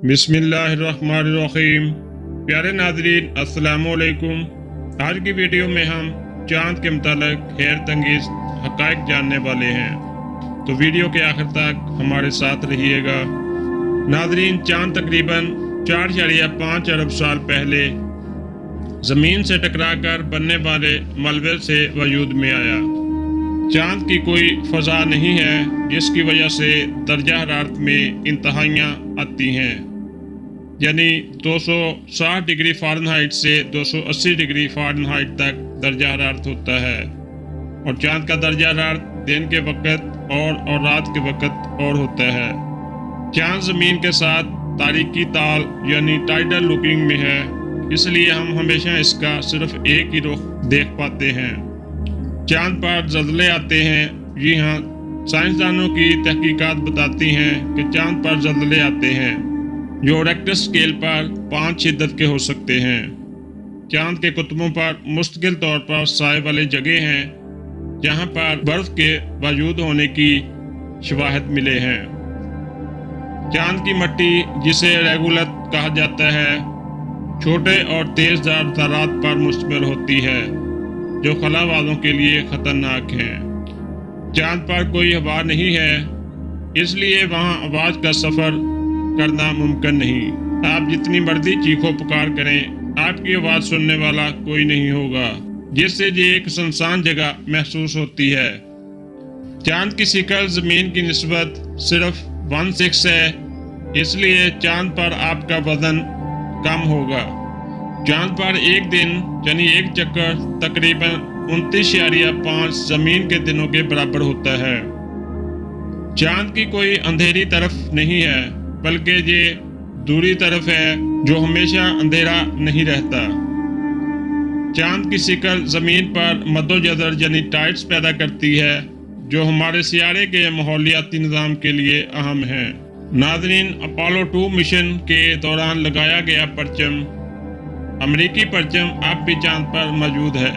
بسم اللہ الرحمن الرحیم۔ پیارے ناظرین السلام علیکم۔ آج کی ویڈیو میں ہم چاند کے متعلق حیرت انگیز حقائق جاننے والے ہیں، تو ویڈیو کے آخر تک ہمارے ساتھ رہیے گا۔ ناظرین، چاند تقریباً 4.5 ارب سال پہلے زمین سے ٹکرا کر بننے والے ملبے سے وجود میں آیا۔ چاند کی کوئی فضا نہیں ہے جس کی وجہ سے درجہ حرارت میں انتہائیاں آتی ہیں، یعنی 260 ڈگری فارنہائٹ سے 280 ڈگری فارنہائٹ تک درجہ حرارت ہوتا ہے، اور چاند کا درجہ حرارت دن کے وقت اور رات کے وقت اور ہوتا ہے۔ چاند زمین کے ساتھ تاریکی تال یعنی ٹائیڈل لوکنگ میں ہے، اس لیے ہم ہمیشہ اس کا صرف ایک ہی رخ دیکھ پاتے ہیں۔ چاند پر زلزلے آتے ہیں۔ جی ہاں، سائنسدانوں کی تحقیقات بتاتی ہیں کہ چاند پر زلزلے آتے ہیں جو ریکٹر اسکیل پر 5 شدت کے ہو سکتے ہیں۔ چاند کے قطبوں پر مستقل طور پر سائے والے جگہ ہیں جہاں پر برف کے موجود ہونے کی شواہد ملے ہیں۔ چاند کی مٹی، جسے ریگولت کہا جاتا ہے، چھوٹے اور تیز دھار ذرات پر مشتمل ہوتی ہے جو خلا بازوں کے لیے خطرناک ہیں۔ چاند پر کوئی ہوا نہیں ہے، اس لیے وہاں آواز کا سفر کرنا ممکن نہیں۔ آپ جتنی مرضی چیخو پکار کریں، آپ کی آواز سننے والا کوئی نہیں ہوگا، جس سے یہ ایک سنسان جگہ محسوس ہوتی ہے۔ چاند کی شکل زمین کی نسبت صرف 1/6 ہے، اس لیے چاند پر آپ کا وزن کم ہوگا۔ چاند پر ایک دن یعنی ایک چکر تقریباً 29.5 زمین کے دنوں کے برابر ہوتا ہے۔ چاند کی کوئی اندھیری طرف نہیں ہے، بلکہ یہ دوسری طرف ہے جو ہمیشہ اندھیرا نہیں رہتا۔ چاند کی شکل زمین پر مد و جزر یعنی ٹائڈز پیدا کرتی ہے جو ہمارے سیارے کے ماحولیاتی نظام کے لیے اہم ہیں۔ ناظرین، اپولو 2 مشن کے دوران لگایا گیا پرچم، امریکی پرچم، اب بھی چاند پر موجود ہے،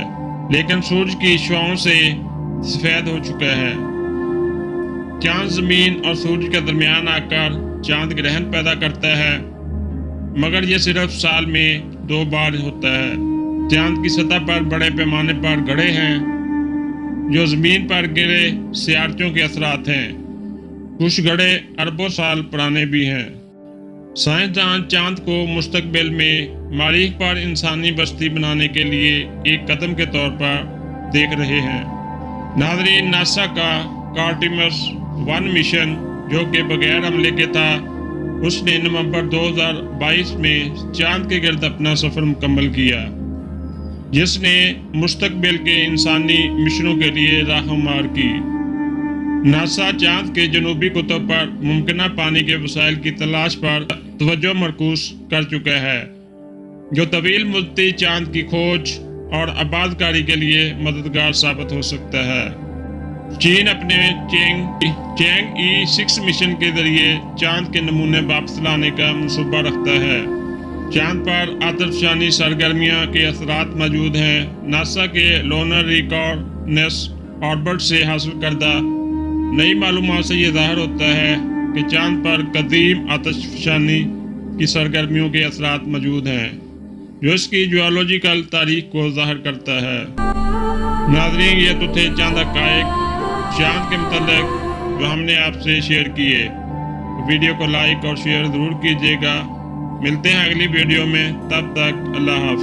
لیکن سورج کی شعاعوں سے سفید ہو چکا ہے۔ چاند زمین اور سورج کے درمیان آ کر چاند گرہن پیدا کرتا ہے، مگر یہ صرف سال میں 2 بار ہوتا ہے۔ چاند کی سطح پر بڑے پیمانے پر گڑھے ہیں جو زمین پر گرے سیارچوں کے اثرات ہیں۔ کچھ گڑھے اربوں سال پرانے بھی ہیں۔ سائنسدان چاند کو مستقبل میں مریخ پر انسانی بستی بنانے کے لیے ایک قدم کے طور پر دیکھ رہے ہیں۔ ناظرین، ناسا کا آرٹیمس 1 مشن، جو کہ بغیر حملے کے تھا، اس نے نومبر 2022 میں چاند کے گرد اپنا سفر مکمل کیا، جس نے مستقبل کے انسانی مشنوں کے لیے راہ ہموار کی۔ ناسا چاند کے جنوبی قطب پر ممکنہ پانی کے وسائل کی تلاش پر توجہ مرکوز کر چکا ہے، جو طویل مدتی چاند کی کھوج اور آباد کاری کے لیے مددگار ثابت ہو سکتا ہے۔ چین اپنے چینگ ای 6 مشن کے ذریعے چاند کے نمونے واپس لانے کا منصوبہ رکھتا ہے۔ چاند پر آتش فشانی سرگرمیاں کے اثرات موجود ہیں۔ ناسا کے لونر ریکونیسنس آربٹ سے حاصل کردہ نئی معلومات سے یہ ظاہر ہوتا ہے کہ چاند پر قدیم آتش فشانی کی سرگرمیوں کے اثرات موجود ہیں، جو اس کی جیولوجیکل تاریخ کو ظاہر کرتا ہے۔ ناظرین، یہ تو تھے چاند حقائق چاند کے متعلق جو ہم نے آپ سے شیئر کیے۔ ویڈیو کو لائک اور شیئر ضرور کیجیے گا۔ ملتے ہیں اگلی ویڈیو میں، تب تک اللہ حافظ۔